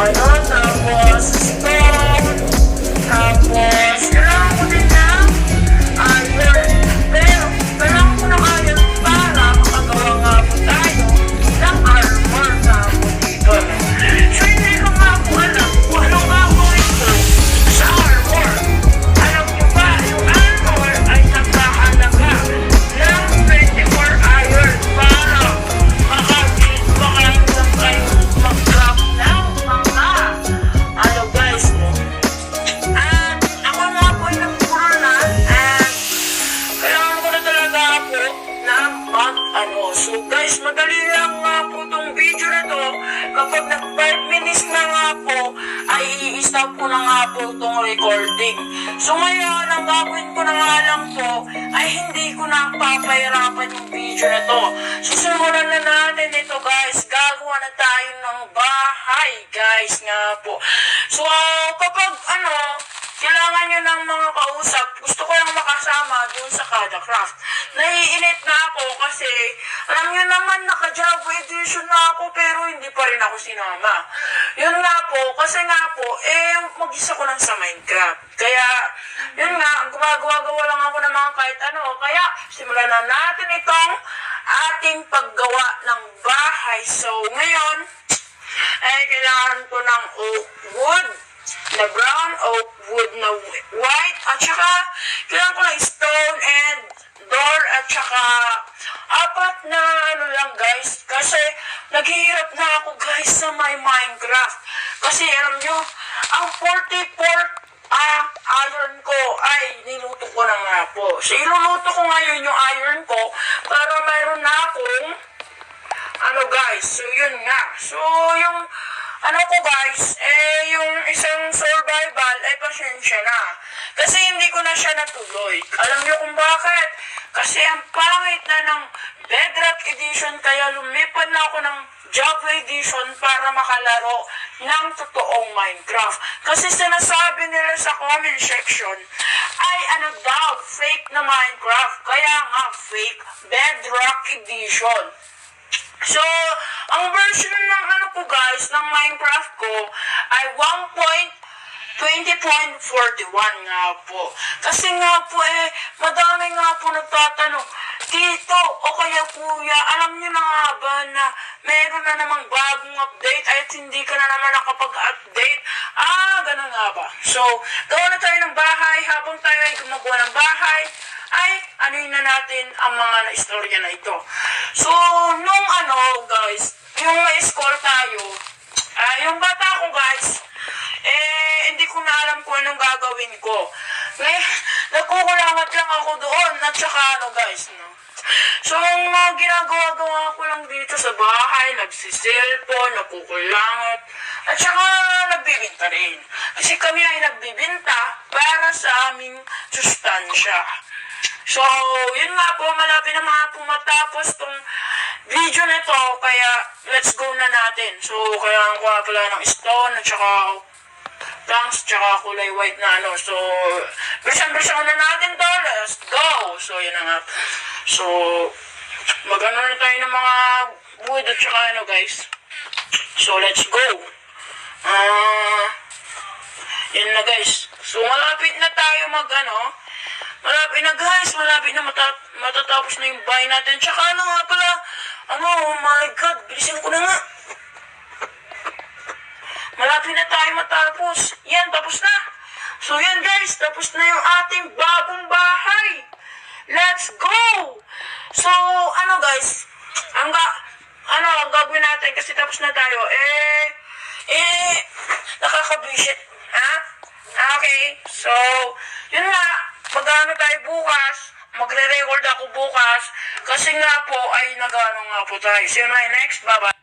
ano, tapos stone, tapos kailangan ko din ng iron. Pero kailangan ko ng iron para makagawa nga po tayo ng armor nga po dito. So hindi ko nga po alam kung anong gagawin ko sa armor. Alam niyo ba, yung armor ay nagkahalaga ng 24 iron para makabit pa kayo lang kayo mag-craft ng mga ano guys mo. At ako nga po ay nagpuro na at kailangan ko na talaga po na mag-ano. So guys, madali lang nga po tong video na to. Kapag nag 5 minutes na nga po, ay i-stop ko na nga po tong recording. So ngayon, ang gagawin ko na nga lang po, ay hindi ko na papahirapan yung video na to. So simulan na natin ito guys. Gagawa na tayo ng bahay guys nga po. So kapag ano, kailangan nyo ng mga kausap, gusto ko lang makasama dun sa Kada Craft. Naiinit na ako kasi, alam nyo naman, naka-Java edition na ako pero hindi pa rin ako sinama. Yun nga po, kasi nga po, mag-isa ko lang sa Minecraft. Kaya, yun nga, gumagawa-gawa lang ako ng mga kahit ano. Kaya, simulan na natin itong ating paggawa ng bahay. So, ngayon, kailangan ko ng oak wood, na brown, oak wood na white, at saka kailangan ko ng stone and door, at saka apat na ano lang guys, kasi naghihirap na ako guys sa my Minecraft. Kasi alam nyo, ang 44 iron ko ay niluto ko na nga po. So iluluto ko ngayon yung iron ko para mayroon na akong ano guys, so yun nga. So yung ano ko guys, yung isang survival, pasensya na. Kasi hindi ko na siya natuloy. Alam niyo kung bakit? Kasi ang pangit na ng Bedrock Edition, kaya lumipad na ako ng Java Edition para makalaro ng totoong Minecraft. Kasi sinasabi nila sa comment section, ay ano daw, fake na Minecraft. Kaya nga, fake Bedrock Edition. So, ang version ng ano ko guys, ng Minecraft ko ay 1.20.41 nga po. Kasi nga po madami nga po nagtatanong, Tito o kaya Kuya, alam nyo na nga ba na meron na namang bagong update at hindi ka na naman nakapag-update? Ganun nga ba? So, gawa na tayo ng bahay. Habang tayo ay gumagawa ng bahay, ay anuin na natin ang mga na-istorya na ito. So, nung ano guys, yung may school tayo, yung bata ko guys, hindi ko na alam kung anong gagawin ko. Nagkukulangat lang ako doon at saka ano guys, no? So, ginagawa-gawa ko lang dito sa bahay, nagsiselfon, nakukulangat, at saka nagbibinta rin. Kasi kami ay nagbibinta para sa aming sustansya. So, yun nga po, malapit na mga pumatapos tong video na to, kaya let's go na natin. So, kailangan ko nga pala ng stone at saka planks, tsaka kulay white na ano. So, bersan-bersan na natin to, let's go! So, yun na nga. So, mag-ano na tayo ng mga wood at saka ano guys. So, let's go! Yun na guys. So, malapit na tayo mag-ano. Malapit na guys, malapit na matatapos na yung bahay natin. Tsaka ano nga pala, oh my god, bilisin ko na nga. Malapit na tayo matapos. Yan, tapos na. So yan guys, tapos na yung ating bagong bahay. Let's go! So, ano guys, ang gagawin natin kasi tapos na tayo. Nakakabisit. Okay, so, yun nga. Mag-ano tayo bukas, magre-record ako bukas, kasi nga po ay nag-ano nga po tayo. See you next, bye-bye.